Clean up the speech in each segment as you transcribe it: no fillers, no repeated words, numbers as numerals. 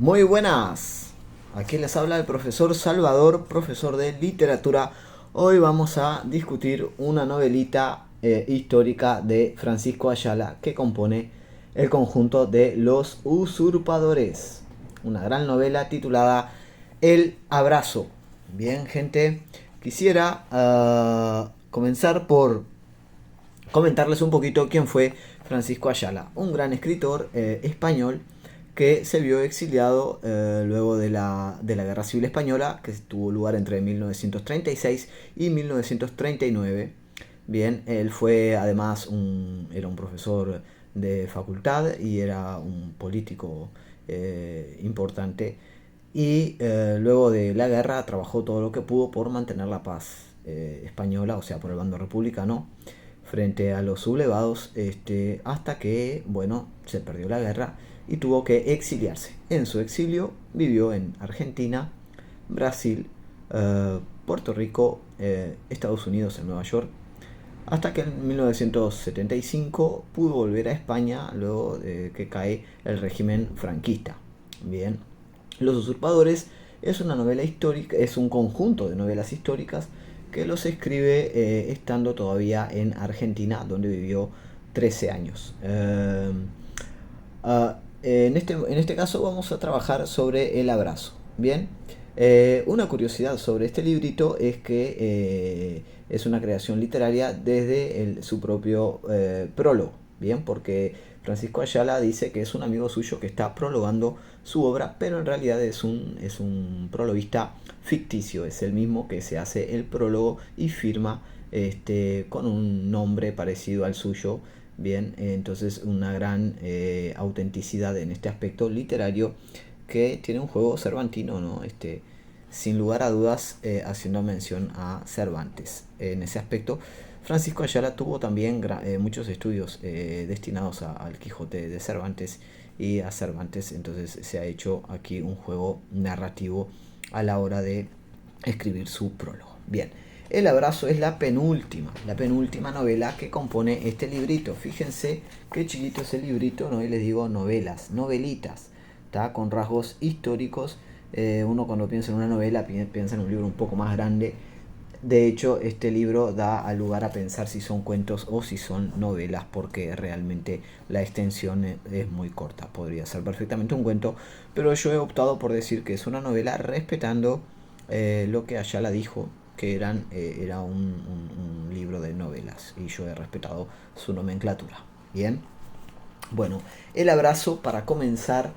Muy buenas, aquí les habla el profesor Salvador, profesor de literatura. Hoy vamos a discutir una novelita histórica de Francisco Ayala que compone el conjunto de Los Usurpadores. Una gran novela titulada El Abrazo. Bien, gente, quisiera comenzar por comentarles un poquito quién fue Francisco Ayala, un gran escritor español que se vio exiliado luego de la Guerra Civil Española, que tuvo lugar entre 1936 y 1939. Bien, él fue además era un profesor de facultad y era un político importante. Y luego de la guerra trabajó todo lo que pudo por mantener la paz española, o sea, por el bando republicano, frente a los sublevados, hasta que, bueno, se perdió la guerra y tuvo que exiliarse. En su exilio vivió en Argentina, Brasil, Puerto Rico, Estados Unidos, en Nueva York, hasta que en 1975 pudo volver a España luego de que cae el régimen franquista. Bien, Los Usurpadores es una novela histórica, es un conjunto de novelas históricas que los escribe estando todavía en Argentina, donde vivió 13 años. En este caso vamos a trabajar sobre el abrazo. Bien, una curiosidad sobre este librito es que es una creación literaria desde su propio prólogo. Bien, porque Francisco Ayala dice que es un amigo suyo que está prologando su obra, pero en realidad es un prologuista ficticio, es el mismo que se hace el prólogo y firma con un nombre parecido al suyo. Bien, entonces una gran autenticidad en este aspecto literario que tiene un juego cervantino, ¿no? Sin lugar a dudas, haciendo mención a Cervantes. En ese aspecto, Francisco Ayala tuvo también muchos estudios destinados al Quijote de Cervantes y a Cervantes, entonces se ha hecho aquí un juego narrativo a la hora de escribir su prólogo. Bien, El Abrazo es la penúltima novela que compone este librito. Fíjense qué chiquito es el librito, ¿no? Y les digo novelas, novelitas, ¿tá? Con rasgos históricos. Uno cuando piensa en una novela piensa en un libro un poco más grande. De hecho, este libro da al lugar a pensar si son cuentos o si son novelas, porque realmente la extensión es muy corta. Podría ser perfectamente un cuento, pero yo he optado por decir que es una novela respetando lo que Ayala dijo, que era un libro de novelas, y yo he respetado su nomenclatura. Bien, bueno, El Abrazo, para comenzar,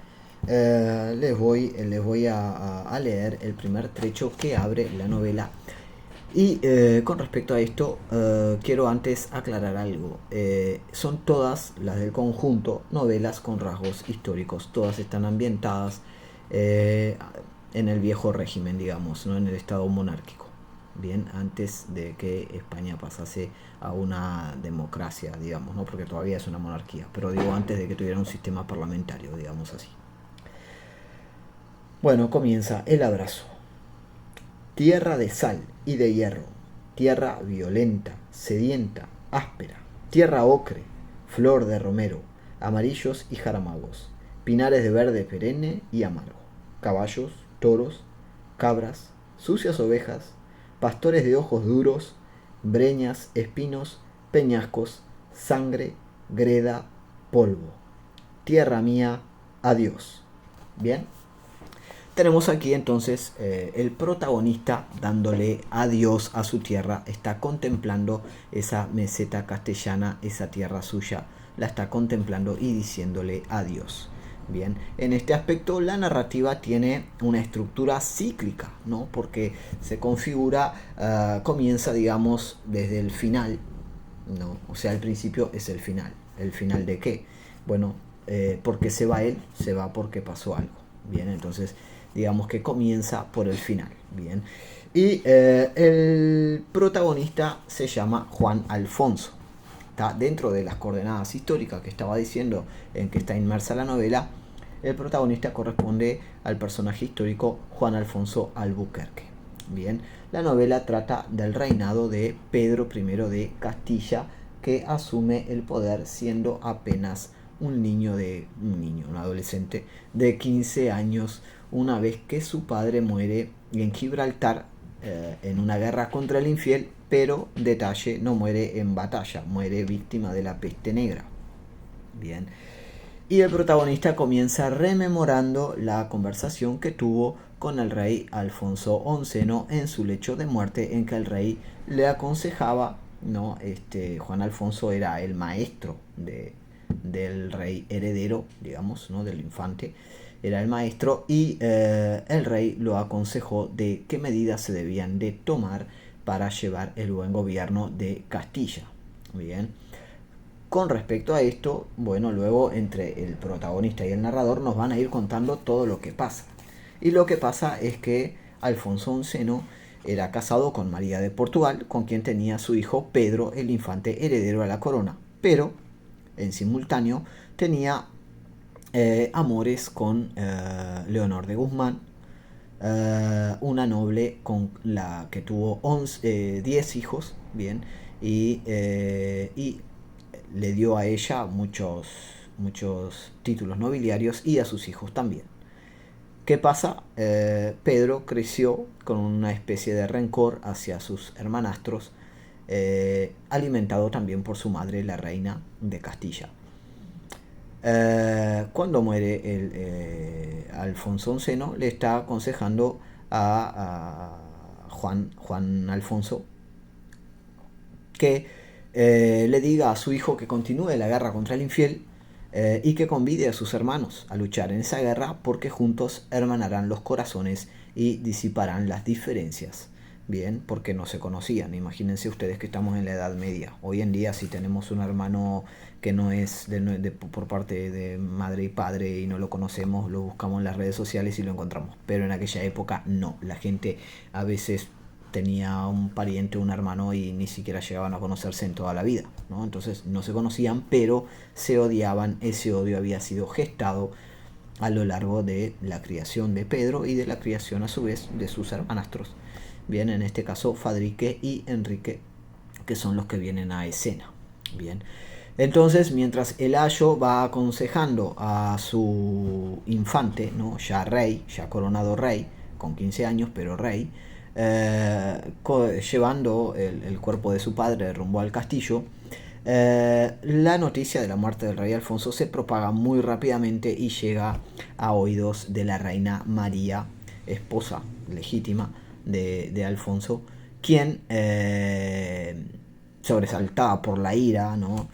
les voy a leer el primer trecho que abre la novela. Y con respecto a esto, quiero antes aclarar algo. Son todas las del conjunto novelas con rasgos históricos. Todas están ambientadas eh, en el viejo régimen, digamos, no en el estado monárquico. Bien, antes de que España pasase a una democracia, digamos, ¿no? Porque todavía es una monarquía, pero digo antes de que tuviera un sistema parlamentario, digamos así. Bueno, comienza El Abrazo. Tierra de sal y de hierro, tierra violenta, sedienta, áspera, tierra ocre, flor de romero, amarillos y jaramagos, pinares de verde perenne y amargo, caballos, toros, cabras, sucias ovejas, pastores de ojos duros, breñas, espinos, peñascos, sangre, greda, polvo. Tierra mía, adiós. Bien, tenemos aquí entonces el protagonista dándole adiós a su tierra, está contemplando esa meseta castellana, esa tierra suya, la está contemplando y diciéndole adiós. Bien, en este aspecto la narrativa tiene una estructura cíclica, ¿no? Porque se configura, comienza, digamos, desde el final, ¿no? O sea, el principio es el final. ¿El final de qué? Bueno, porque se va él, se va porque pasó algo. Bien, entonces digamos que comienza por el final. Bien, y el protagonista se llama Juan Alfonso. Está dentro de las coordenadas históricas que estaba diciendo en que está inmersa la novela. El protagonista corresponde al personaje histórico Juan Alfonso Albuquerque. Bien, la novela trata del reinado de Pedro I de Castilla, que asume el poder siendo apenas un adolescente de 15 años, una vez que su padre muere en Gibraltar en una guerra contra el infiel, pero detalle, no muere en batalla, muere víctima de la peste negra. Bien. Y el protagonista comienza rememorando la conversación que tuvo con el rey Alfonso XI, ¿no? En su lecho de muerte, en que el rey le aconsejaba, ¿no? Juan Alfonso era el maestro del rey heredero, digamos, ¿no? Del infante, era el maestro, y el rey lo aconsejó de qué medidas se debían de tomar para llevar el buen gobierno de Castilla. Bien. Con respecto a esto, bueno, luego entre el protagonista y el narrador nos van a ir contando todo lo que pasa. Y lo que pasa es que Alfonso XI era casado con María de Portugal, con quien tenía su hijo Pedro, el infante heredero a la corona. Pero, en simultáneo, tenía amores con Leonor de Guzmán, una noble con la que tuvo 10 hijos, bien, y le dio a ella muchos títulos nobiliarios y a sus hijos también. ¿Qué pasa? Pedro creció con una especie de rencor hacia sus hermanastros, alimentado también por su madre, la reina de Castilla. Cuando muere Alfonso XI, le está aconsejando a Juan Alfonso que le diga a su hijo que continúe la guerra contra el infiel y que convide a sus hermanos a luchar en esa guerra, porque juntos hermanarán los corazones y disiparán las diferencias. Bien, porque no se conocían. Imagínense ustedes que estamos en la Edad Media. Hoy en día, si tenemos un hermano que no es por parte de madre y padre y no lo conocemos, lo buscamos en las redes sociales y lo encontramos. Pero en aquella época no. La gente a veces tenía un pariente, un hermano, y ni siquiera llegaban a conocerse en toda la vida, ¿no? Entonces no se conocían, pero se odiaban. Ese odio había sido gestado a lo largo de la criación de Pedro y de la criación a su vez de sus hermanastros. Bien, en este caso Fadrique y Enrique, que son los que vienen a escena. Bien, entonces mientras el ayo va aconsejando a su infante, ¿no? Ya rey, ya coronado rey, con 15 años, pero rey, llevando el cuerpo de su padre rumbo al castillo, la noticia de la muerte del rey Alfonso se propaga muy rápidamente y llega a oídos de la reina María, esposa legítima de Alfonso, quien, sobresaltada por la ira, ¿no?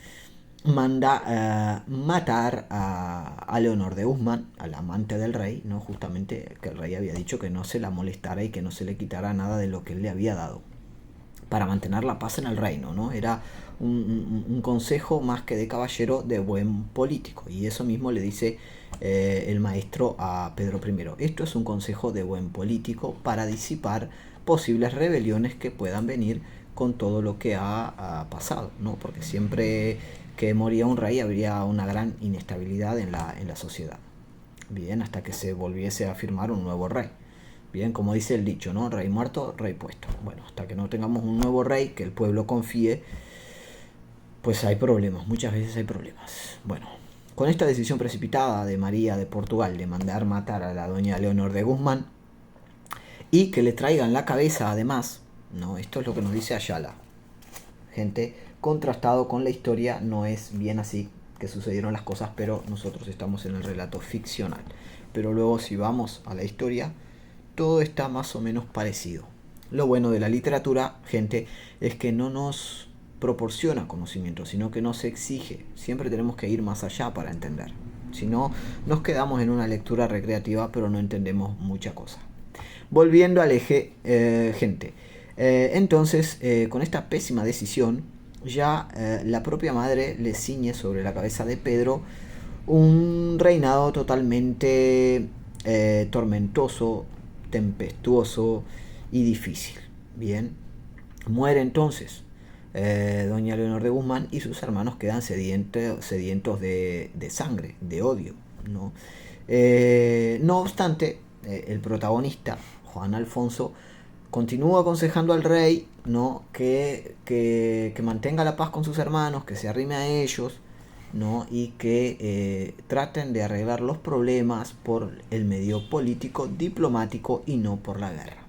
Manda matar a Leonor de Guzmán, al amante del rey, ¿no? Justamente que el rey había dicho que no se la molestara y que no se le quitara nada de lo que él le había dado, para mantener la paz en el reino, ¿no? Era un consejo más que de caballero, de buen político, y eso mismo le dice el maestro a Pedro I. Esto es un consejo de buen político para disipar posibles rebeliones que puedan venir con todo lo que ha pasado, ¿no? Porque siempre que moría un rey habría una gran inestabilidad en la sociedad. Bien, hasta que se volviese a firmar un nuevo rey. Bien, como dice el dicho, ¿no? Rey muerto, rey puesto. Bueno, hasta que no tengamos un nuevo rey, que el pueblo confíe, pues hay problemas, muchas veces hay problemas. Bueno, con esta decisión precipitada de María de Portugal de mandar matar a la doña Leonor de Guzmán y que le traigan la cabeza además, ¿no? Esto es lo que nos dice Ayala. Gente, contrastado con la historia, no es bien así que sucedieron las cosas, pero nosotros estamos en el relato ficcional. Pero luego, si vamos a la historia, todo está más o menos parecido. Lo bueno de la literatura, gente, es que no nos proporciona conocimiento, sino que nos exige. Siempre tenemos que ir más allá para entender. Si no, nos quedamos en una lectura recreativa, pero no entendemos mucha cosa. Volviendo al eje, gente. Entonces, con esta pésima decisión, ya la propia madre le ciñe sobre la cabeza de Pedro un reinado totalmente tormentoso, tempestuoso y difícil. Bien, muere entonces doña Leonor de Guzmán y sus hermanos quedan sedientos de sangre, de odio, ¿no? No obstante, el protagonista, Juan Alfonso, continúa aconsejando al rey, ¿no? que mantenga la paz con sus hermanos, que se arrime a ellos, ¿no? Y que traten de arreglar los problemas por el medio político, diplomático y no por la guerra.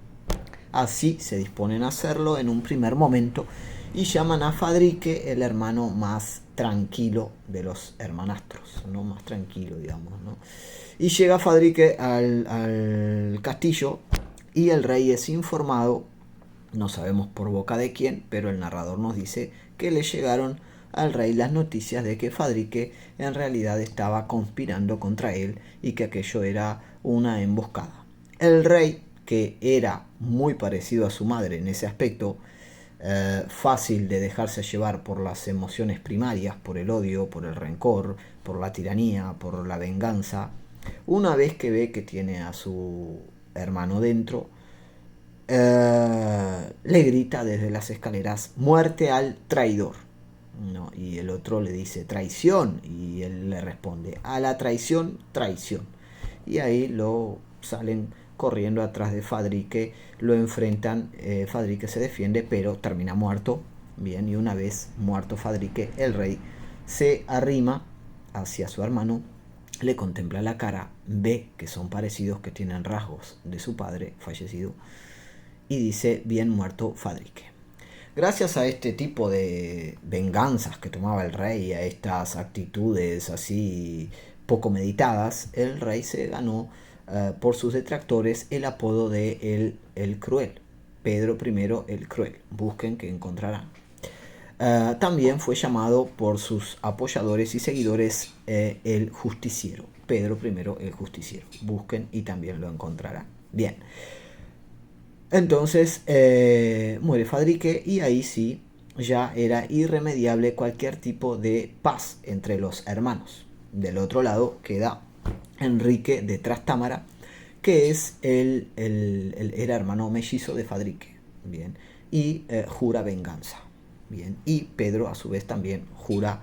Así se disponen a hacerlo en un primer momento y llaman a Fadrique el hermano más tranquilo de los hermanastros, ¿no? Más tranquilo, digamos, ¿no? Y llega Fadrique al castillo y el rey es informado, no sabemos por boca de quién, pero el narrador nos dice que le llegaron al rey las noticias de que Fadrique en realidad estaba conspirando contra él y que aquello era una emboscada. El rey, que era muy parecido a su madre en ese aspecto, fácil de dejarse llevar por las emociones primarias, por el odio, por el rencor, por la tiranía, por la venganza, una vez que ve que tiene a su hermano dentro, le grita desde las escaleras: muerte al traidor, ¿no? Y el otro le dice: traición, y él le responde: a la traición, traición. Y ahí lo salen corriendo atrás de Fadrique, lo enfrentan, Fadrique se defiende pero termina muerto. Bien, y una vez muerto Fadrique, el rey se arrima hacia su hermano, le contempla la cara, ve que son parecidos, que tienen rasgos de su padre fallecido, y dice: bien muerto Fadrique. Gracias a este tipo de venganzas que tomaba el rey, a estas actitudes así poco meditadas, el rey se ganó por sus detractores el apodo de el Cruel. Pedro I el Cruel. Busquen que encontrarán. También fue llamado por sus apoyadores y seguidores el Justiciero. Pedro I el Justiciero. Busquen y también lo encontrarán. Bien. Entonces muere Fadrique y ahí sí ya era irremediable cualquier tipo de paz entre los hermanos. Del otro lado queda Enrique de Trastámara, que es era hermano mellizo de Fadrique. Bien. Y jura venganza. Bien. Y Pedro a su vez también jura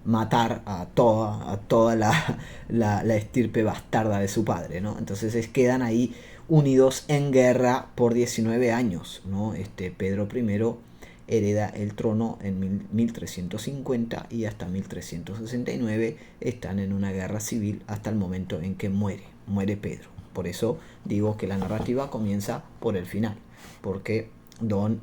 matar a toda la estirpe bastarda de su padre, ¿no? Entonces quedan ahí unidos en guerra por 19 años, ¿no? Pedro I hereda el trono en 1350 y hasta 1369 están en una guerra civil hasta el momento en que muere Pedro. Por eso digo que la narrativa comienza por el final, porque don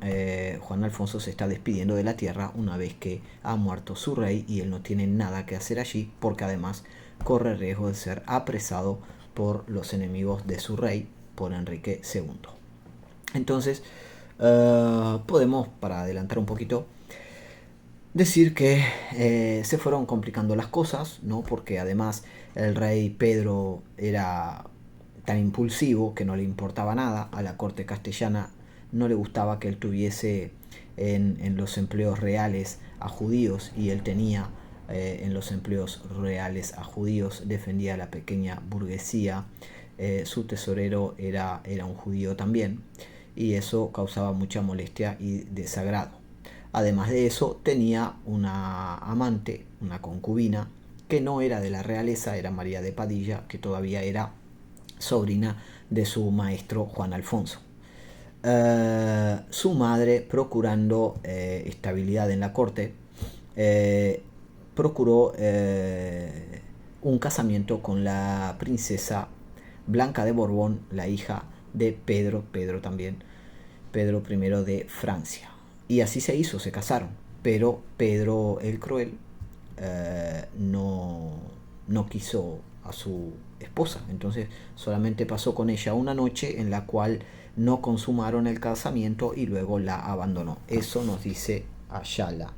Juan Alfonso se está despidiendo de la tierra una vez que ha muerto su rey y él no tiene nada que hacer allí, porque además corre riesgo de ser apresado por los enemigos de su rey, por Enrique II. Entonces podemos, para adelantar un poquito, decir que se fueron complicando las cosas, ¿no? Porque además el rey Pedro era tan impulsivo que no le importaba nada a la corte castellana. No le gustaba que él tuviese en los empleos reales a judíos, y él tenía en los empleos reales a judíos, defendía a la pequeña burguesía, su tesorero era un judío también, y eso causaba mucha molestia y desagrado. Además de eso, tenía una amante, una concubina, que no era de la realeza, era María de Padilla, que todavía era sobrina de su maestro Juan Alfonso. Su madre, procurando estabilidad en la corte, procuró un casamiento con la princesa Blanca de Borbón, la hija de Pedro también, Pedro I de Francia. Y así se hizo, se casaron. Pero Pedro el Cruel no quiso a su esposa, entonces solamente pasó con ella una noche en la cual no consumaron el casamiento y luego la abandonó. Eso nos dice Ayala.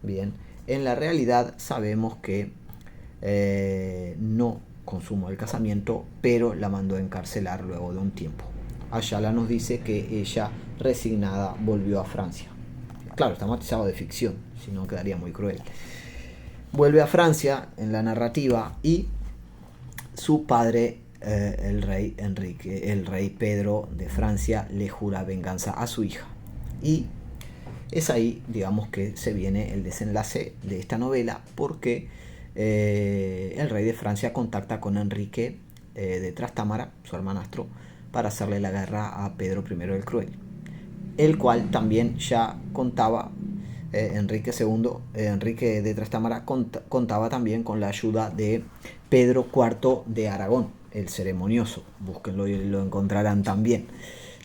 Bien, en la realidad sabemos que no consumó el casamiento, pero la mandó a encarcelar luego de un tiempo. Ayala nos dice que ella, resignada, volvió a Francia. Claro, está matizado de ficción, si no quedaría muy cruel. Vuelve a Francia en la narrativa y su padre, el rey Enrique, el rey Pedro de Francia, le jura venganza a su hija. Y es ahí, digamos, que se viene el desenlace de esta novela, porque el rey de Francia contacta con Enrique de Trastámara, su hermanastro, para hacerle la guerra a Pedro I el Cruel, el cual también ya contaba Enrique de Trastámara contaba también con la ayuda de Pedro IV de Aragón, el ceremonioso. Búsquenlo y lo encontrarán también.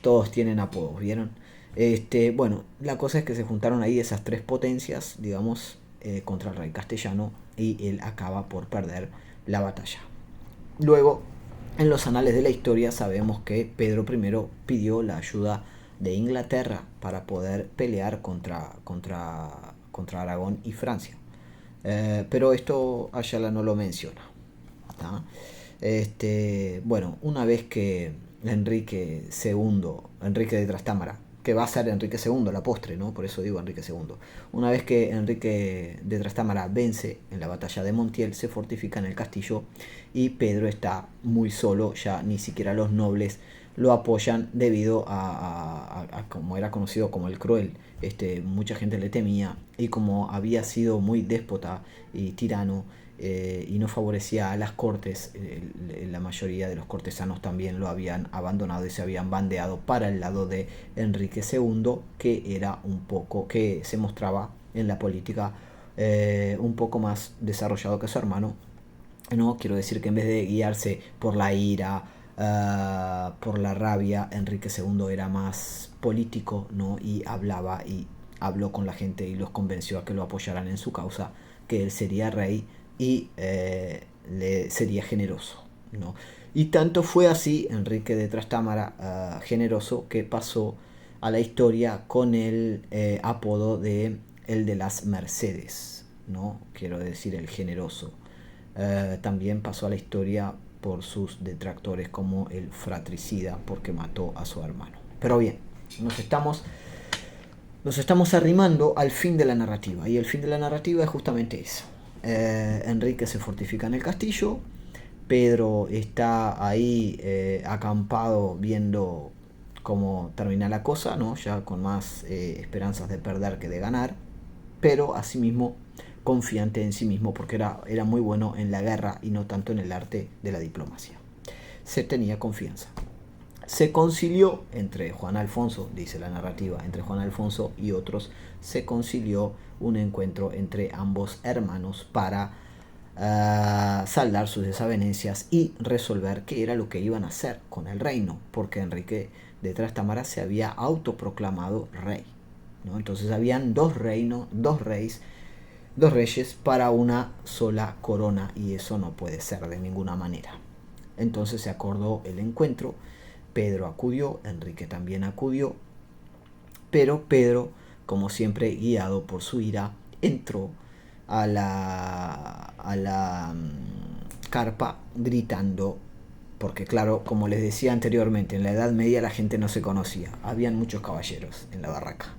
Todos tienen apodos, ¿vieron? Bueno, la cosa es que se juntaron ahí esas tres potencias, digamos, contra el rey castellano, y él acaba por perder la batalla. Luego, en los anales de la historia sabemos que Pedro I pidió la ayuda de Inglaterra para poder pelear contra Aragón y Francia. Pero esto Ayala no lo menciona. ¿Tá? Bueno, una vez que Enrique de Trastámara, que va a ser Enrique II, la postre, ¿no? Por eso digo Enrique II. Una vez que Enrique de Trastámara vence en la batalla de Montiel, se fortifica en el castillo y Pedro está muy solo, ya ni siquiera los nobles lo apoyan debido a como era conocido como el Cruel. Mucha gente le temía, y como había sido muy déspota y tirano, y no favorecía a las cortes, la mayoría de los cortesanos también lo habían abandonado y se habían bandeado para el lado de Enrique II, que se mostraba en la política un poco más desarrollado que su hermano. No quiero decir que en vez de guiarse por la ira, por la rabia, Enrique II era más político, ¿no? Y habló con la gente y los convenció a que lo apoyaran en su causa, que él sería rey y le sería generoso, ¿no? Y tanto fue así Enrique de Trastámara, generoso, que pasó a la historia con el apodo de el de las Mercedes, ¿no? Quiero decir, el generoso. También pasó a la historia por sus detractores como el fratricida, porque mató a su hermano. Pero bien, nos estamos arrimando al fin de la narrativa, y el fin de la narrativa es justamente eso. Enrique se fortifica en el castillo, Pedro está ahí acampado viendo cómo termina la cosa, ¿no? Ya con más esperanzas de perder que de ganar, pero asimismo confiante en sí mismo, porque era muy bueno en la guerra y no tanto en el arte de la diplomacia. Se tenía confianza. Se concilió entre Juan Alfonso, dice la narrativa, entre Juan Alfonso y otros, se concilió un encuentro entre ambos hermanos para saldar sus desavenencias y resolver qué era lo que iban a hacer con el reino, porque Enrique de Trastámara se había autoproclamado rey, ¿no? Entonces habían dos reyes para una sola corona, y eso no puede ser de ninguna manera. Entonces se acordó el encuentro. Pedro acudió, Enrique también acudió, pero Pedro, como siempre guiado por su ira, entró a la carpa gritando, porque claro, como les decía anteriormente, en la Edad Media la gente no se conocía, habían muchos caballeros en la barraca,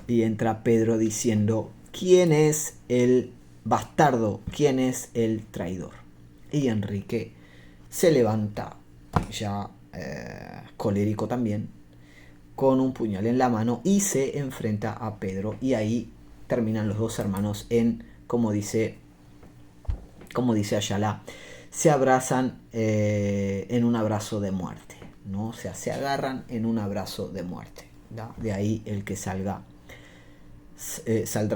y entra Pedro diciendo: ¿quién es el bastardo? ¿Quién es el traidor? Y Enrique se levanta, ya colérico también, con un puñal en la mano, y se enfrenta a Pedro, y ahí terminan los dos hermanos en, como dice Ayala, se abrazan en un abrazo de muerte, ¿no? O sea, se agarran en un abrazo de muerte, ¿no? De ahí el que saldrá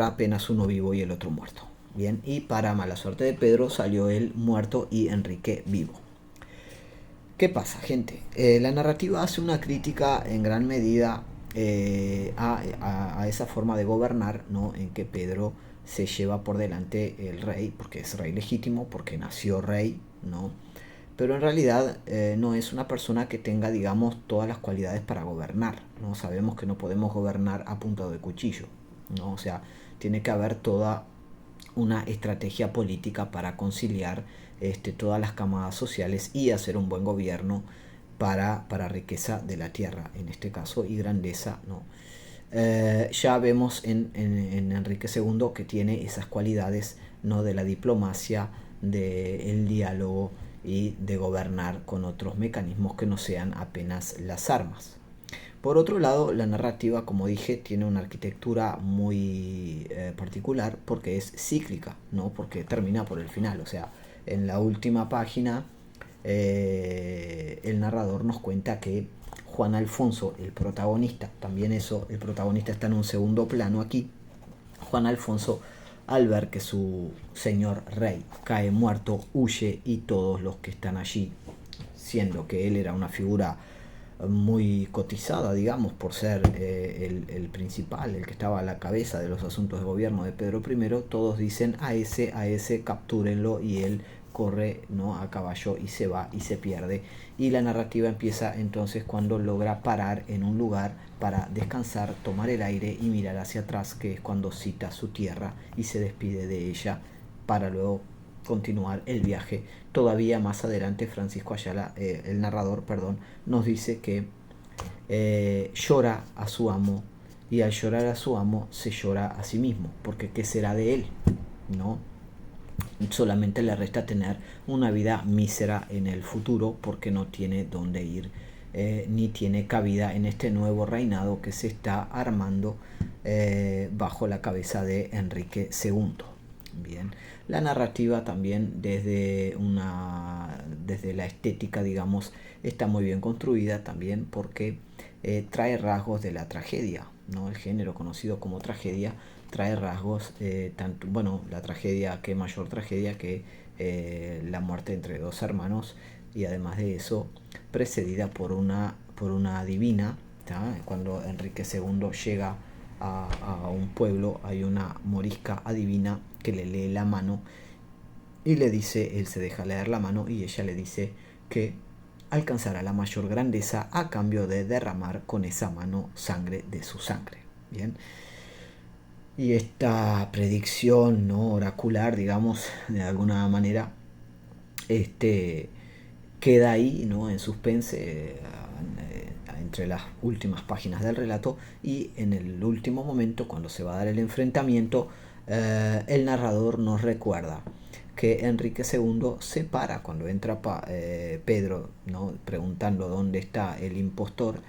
apenas uno vivo y el otro muerto. Bien, y para mala suerte de Pedro salió él muerto y Enrique vivo. ¿Qué pasa, gente? La narrativa hace una crítica en gran medida a esa forma de gobernar, ¿no? En que Pedro se lleva por delante el rey, porque es rey legítimo, porque nació rey, ¿no? Pero en realidad no es una persona que tenga, digamos, todas las cualidades para gobernar, ¿no? Sabemos que no podemos gobernar a punta de cuchillo, ¿no? O sea, tiene que haber toda una estrategia política para conciliar todas las camadas sociales y hacer un buen gobierno para riqueza de la tierra, en este caso, y grandeza, ¿no? Ya vemos en Enrique II que tiene esas cualidades, ¿no? De la diplomacia, del diálogo y de gobernar con otros mecanismos que no sean apenas las armas. Por otro lado, la narrativa, como dije, tiene una arquitectura muy particular, porque es cíclica, ¿no? Porque termina por el final. O sea, en la última página, el narrador nos cuenta que Juan Alfonso, el protagonista, también eso, el protagonista está en un segundo plano aquí. Juan Alfonso, al ver que su señor rey cae muerto, huye y todos los que están allí, siendo que él era una figura muy cotizada, digamos, por ser el principal, el que estaba a la cabeza de los asuntos de gobierno de Pedro I, todos dicen a ese, captúrenlo, y él corre, ¿no?, a caballo y se va y se pierde. Y la narrativa empieza entonces cuando logra parar en un lugar para descansar, tomar el aire y mirar hacia atrás, que es cuando cita su tierra y se despide de ella para luego continuar el viaje. Todavía más adelante Francisco Ayala, el narrador, perdón, nos dice que llora a su amo, y al llorar a su amo se llora a sí mismo, porque ¿qué será de él? ¿No? Solamente le resta tener una vida mísera en el futuro, porque no tiene dónde ir, ni tiene cabida en este nuevo reinado que se está armando bajo la cabeza de Enrique II. Bien, la narrativa también desde la estética, digamos, está muy bien construida también, porque trae rasgos de la tragedia, ¿no? El género conocido como tragedia trae rasgos, tanto, bueno, la tragedia, qué mayor tragedia que la muerte entre dos hermanos, y además de eso precedida por una divina, ¿tá? Cuando Enrique II llega a un pueblo, hay una morisca adivina que le lee la mano y le dice, él se deja leer la mano y ella le dice que alcanzará la mayor grandeza a cambio de derramar con esa mano sangre de su sangre. Bien, y esta predicción, ¿no?, oracular, digamos, de alguna manera, queda ahí, ¿no?, en suspense, entre las últimas páginas del relato, y en el último momento, cuando se va a dar el enfrentamiento, el narrador nos recuerda que Enrique II se para cuando entra Pedro, ¿no?, preguntando dónde está el impostor.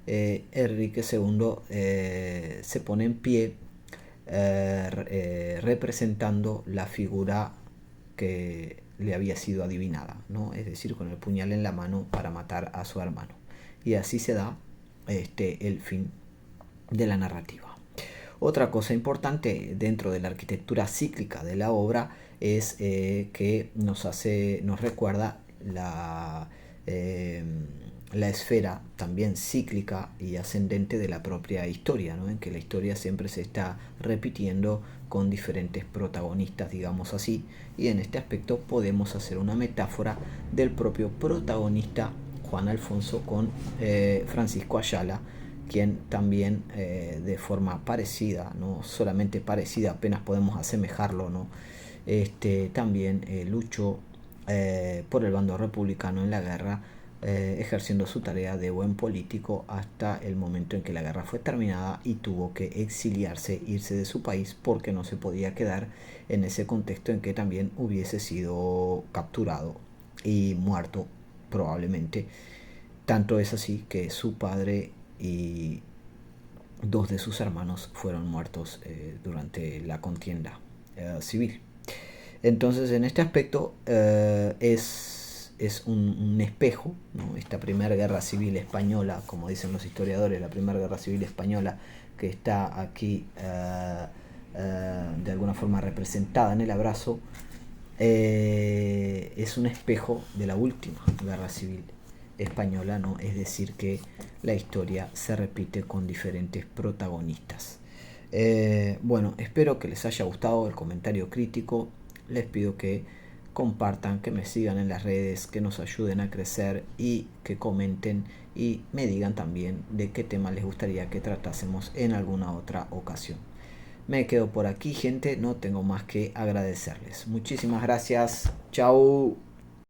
Enrique II se pone en pie, representando la figura que le había sido adivinada, ¿no? Es decir, con el puñal en la mano para matar a su hermano. Y así se da el fin de la narrativa. Otra cosa importante dentro de la arquitectura cíclica de la obra es que nos recuerda la esfera también cíclica y ascendente de la propia historia, ¿no?, en que la historia siempre se está repitiendo con diferentes protagonistas, digamos así, y en este aspecto podemos hacer una metáfora del propio protagonista Juan Alfonso con Francisco Ayala, quien también de forma parecida, no solamente parecida, apenas podemos asemejarlo, ¿no?, también luchó por el bando republicano en la guerra, ejerciendo su tarea de buen político hasta el momento en que la guerra fue terminada y tuvo que exiliarse, irse de su país, porque no se podía quedar en ese contexto en que también hubiese sido capturado y muerto probablemente. Tanto es así que su padre y dos de sus hermanos fueron muertos durante la contienda civil. Entonces, en este aspecto es un espejo, ¿no?, esta primera guerra civil española, como dicen los historiadores, la primera guerra civil española que está aquí de alguna forma representada en el abrazo, es un espejo de la última guerra civil española, ¿no? Es decir, que la historia se repite con diferentes protagonistas. Bueno, espero que les haya gustado el comentario crítico. Les pido que compartan, que me sigan en las redes, que nos ayuden a crecer y que comenten y me digan también de qué tema les gustaría que tratásemos en alguna otra ocasión. Me quedo por aquí, gente, no tengo más que agradecerles. Muchísimas gracias. Chao.